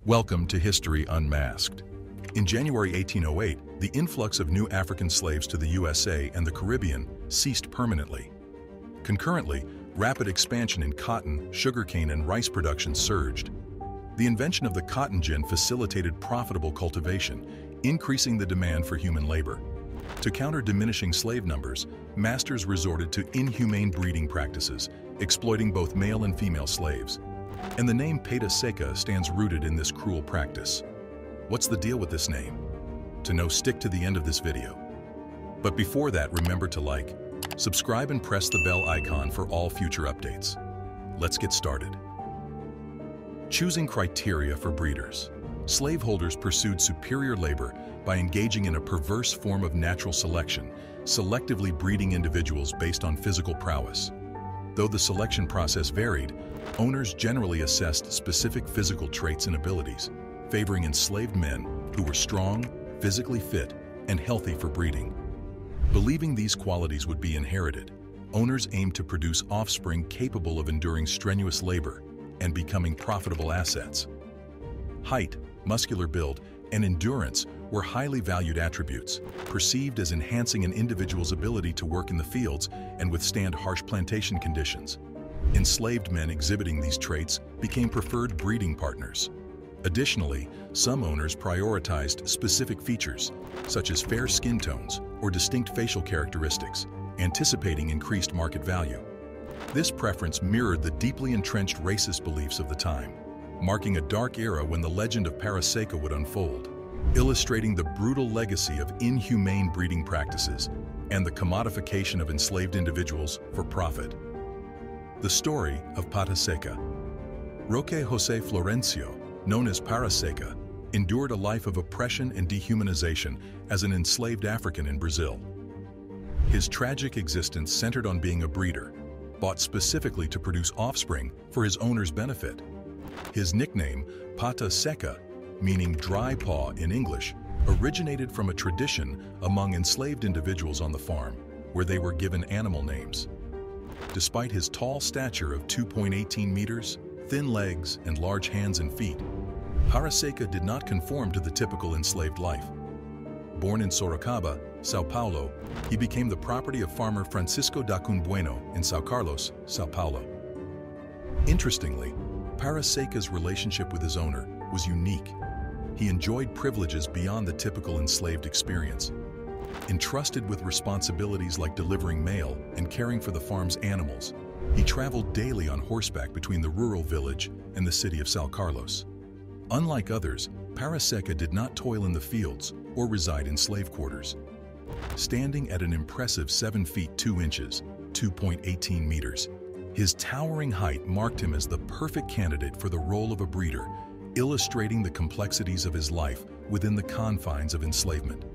Welcome to History Unmasked. In January 1808, the influx of new African slaves to the USA and the Caribbean ceased permanently. Concurrently, rapid expansion in cotton, sugarcane, and rice production surged. The invention of the cotton gin facilitated profitable cultivation, increasing the demand for human labor. To counter diminishing slave numbers, masters resorted to inhumane breeding practices, exploiting both male and female slaves. And the name Seca stands rooted in this cruel practice. What's the deal with this name? To know, stick to the end of this video. But before that, remember to like, subscribe, and press the bell icon for all future updates. Let's get started. Choosing criteria for breeders. Slaveholders pursued superior labor by engaging in a perverse form of natural selection, selectively breeding individuals based on physical prowess. Though the selection process varied, owners generally assessed specific physical traits and abilities, favoring enslaved men who were strong, physically fit, and healthy for breeding. Believing these qualities would be inherited, owners aimed to produce offspring capable of enduring strenuous labor and becoming profitable assets. Height, muscular build, and endurance were highly valued attributes, perceived as enhancing an individual's ability to work in the fields and withstand harsh plantation conditions. Enslaved men exhibiting these traits became preferred breeding partners. Additionally, some owners prioritized specific features, such as fair skin tones or distinct facial characteristics, anticipating increased market value. This preference mirrored the deeply entrenched racist beliefs of the time, marking a dark era when the legend of Seca would unfold, illustrating the brutal legacy of inhumane breeding practices and the commodification of enslaved individuals for profit. The story of Seca. Roque José Florencio, known as Seca, endured a life of oppression and dehumanization as an enslaved African in Brazil. His tragic existence centered on being a breeder, bought specifically to produce offspring for his owner's benefit. His nickname, Pata Seca, meaning dry paw in English, originated from a tradition among enslaved individuals on the farm, where they were given animal names. Despite his tall stature of 2.18 meters, thin legs, and large hands and feet, Seca did not conform to the typical enslaved life. Born in Sorocaba, São Paulo, he became the property of farmer Francisco da Cunha Bueno in São Carlos, São Paulo. Interestingly, Seca's relationship with his owner was unique. He enjoyed privileges beyond the typical enslaved experience. Entrusted with responsibilities like delivering mail and caring for the farm's animals, he traveled daily on horseback between the rural village and the city of São Carlos. Unlike others, Seca did not toil in the fields or reside in slave quarters. Standing at an impressive 7 feet 2 inches, 2.18 meters, his towering height marked him as the perfect candidate for the role of a breeder, illustrating the complexities of his life within the confines of enslavement.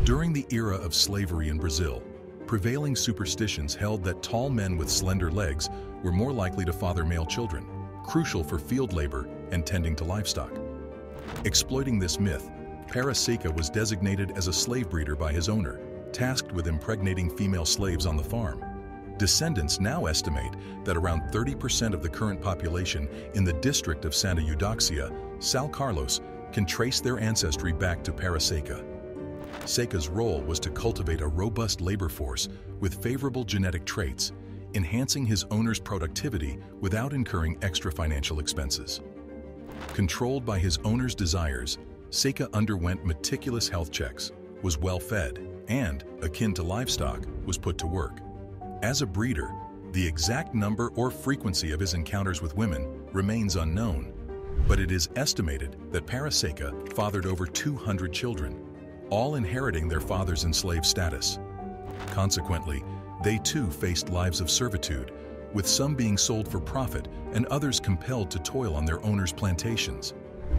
During the era of slavery in Brazil, prevailing superstitions held that tall men with slender legs were more likely to father male children, crucial for field labor and tending to livestock. Exploiting this myth, Seca was designated as a slave breeder by his owner, tasked with impregnating female slaves on the farm. Descendants now estimate that around 30% of the current population in the district of Santa Eudoxia, São Carlos, can trace their ancestry back to Seca. Seca's role was to cultivate a robust labor force with favorable genetic traits, enhancing his owner's productivity without incurring extra financial expenses. Controlled by his owner's desires, Seca underwent meticulous health checks, was well-fed, and, akin to livestock, was put to work. As a breeder, the exact number or frequency of his encounters with women remains unknown, but it is estimated that Seca fathered over 200 children, all inheriting their father's enslaved status. Consequently, they too faced lives of servitude, with some being sold for profit and others compelled to toil on their owners' plantations,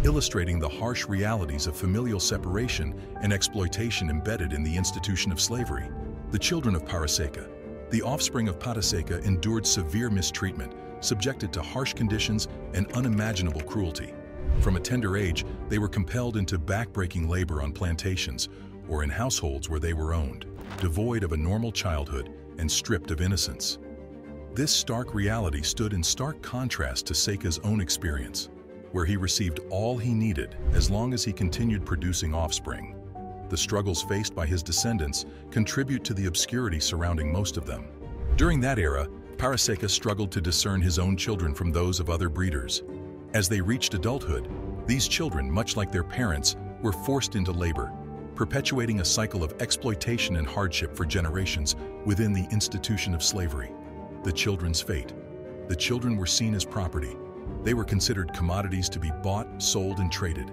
illustrating the harsh realities of familial separation and exploitation embedded in the institution of slavery. The children of Seca, the offspring of Seca, endured severe mistreatment, subjected to harsh conditions and unimaginable cruelty. From a tender age, they were compelled into backbreaking labor on plantations or in households where they were owned, devoid of a normal childhood and stripped of innocence. This stark reality stood in stark contrast to Seca's own experience. where he received all he needed as long as he continued producing offspring. The struggles faced by his descendants contribute to the obscurity surrounding most of them. During that era, Seca struggled to discern his own children from those of other breeders. As they reached adulthood, these children, much like their parents, were forced into labor, perpetuating a cycle of exploitation and hardship for generations within the institution of slavery. The children's fate. The children were seen as property. They were considered commodities to be bought, sold, and traded.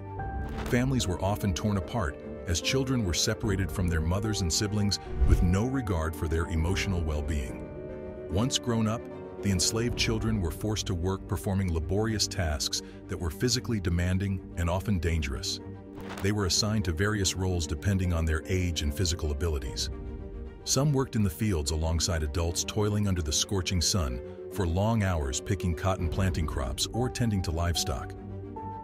Families were often torn apart as children were separated from their mothers and siblings with no regard for their emotional well-being. Once grown up, the enslaved children were forced to work performing laborious tasks that were physically demanding and often dangerous. They were assigned to various roles depending on their age and physical abilities. Some worked in the fields alongside adults toiling under the scorching sun for long hours picking cotton planting crops or tending to livestock.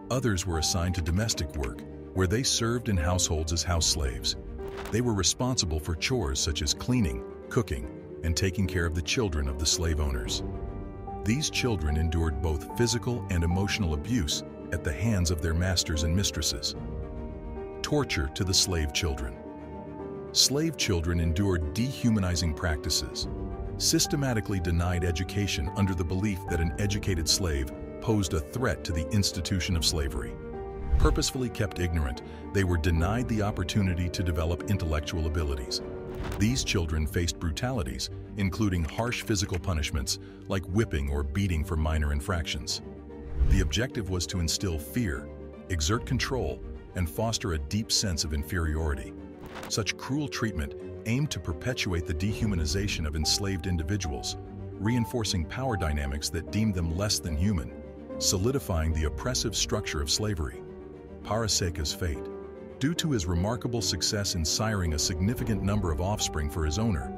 Others were assigned to domestic work, where they served in households as house slaves. They were responsible for chores such as cleaning, cooking, and taking care of the children of the slave owners. These children endured both physical and emotional abuse at the hands of their masters and mistresses. Torture to the slave children. Slave children endured dehumanizing practices, systematically denied education under the belief that an educated slave posed a threat to the institution of slavery. Purposefully kept ignorant, they were denied the opportunity to develop intellectual abilities. These children faced brutalities, including harsh physical punishments like whipping or beating for minor infractions. The objective was to instill fear, exert control, and foster a deep sense of inferiority. Such cruel treatment aimed to perpetuate the dehumanization of enslaved individuals, reinforcing power dynamics that deemed them less than human, solidifying the oppressive structure of slavery. Seca's fate. Due to his remarkable success in siring a significant number of offspring for his owner,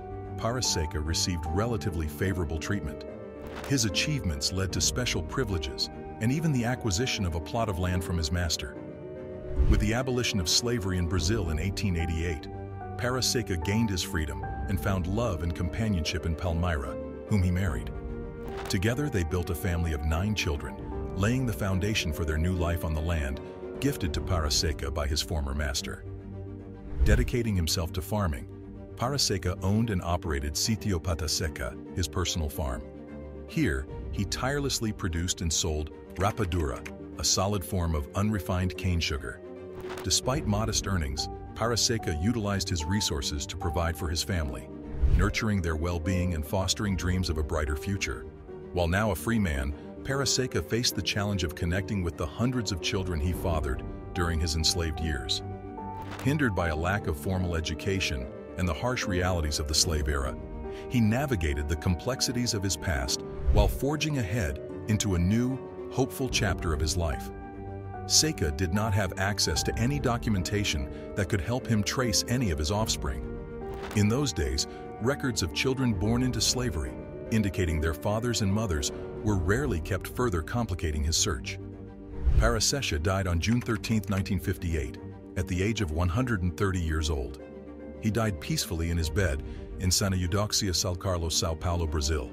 Seca received relatively favorable treatment. His achievements led to special privileges and even the acquisition of a plot of land from his master. With the abolition of slavery in Brazil in 1888, Seca gained his freedom and found love and companionship in Palmyra, whom he married. Together they built a family of 9 children, laying the foundation for their new life on the land gifted to Seca by his former master. Dedicating himself to farming, Seca owned and operated Sitio Pata Seca, his personal farm. Here, he tirelessly produced and sold rapadura, a solid form of unrefined cane sugar. Despite modest earnings, Seca utilized his resources to provide for his family, nurturing their well-being and fostering dreams of a brighter future. While now a free man, Seca faced the challenge of connecting with the hundreds of children he fathered during his enslaved years. Hindered by a lack of formal education and the harsh realities of the slave era, he navigated the complexities of his past while forging ahead into a new, hopeful chapter of his life. Seca did not have access to any documentation that could help him trace any of his offspring. In those days, records of children born into slavery, indicating their fathers and mothers, were rarely kept, further complicating his search. Seca died on June 13, 1958, at the age of 130 years old. He died peacefully in his bed in Santa Eudoxia, São Carlos, São Paulo, Brazil.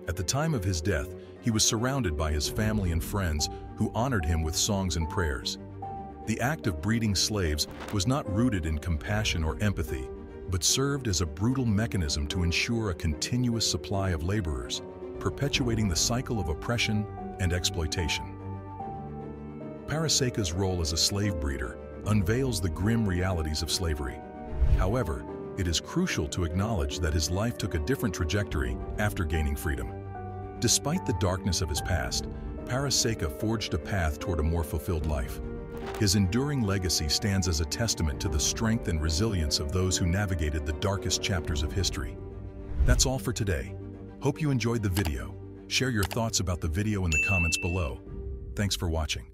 At the time of his death, he was surrounded by his family and friends who honored him with songs and prayers. The act of breeding slaves was not rooted in compassion or empathy, but served as a brutal mechanism to ensure a continuous supply of laborers, perpetuating the cycle of oppression and exploitation. Seca's role as a slave breeder unveils the grim realities of slavery. However, it is crucial to acknowledge that his life took a different trajectory after gaining freedom. Despite the darkness of his past, Seca forged a path toward a more fulfilled life. His enduring legacy stands as a testament to the strength and resilience of those who navigated the darkest chapters of history. That's all for today. Hope you enjoyed the video. Share your thoughts about the video in the comments below. Thanks for watching.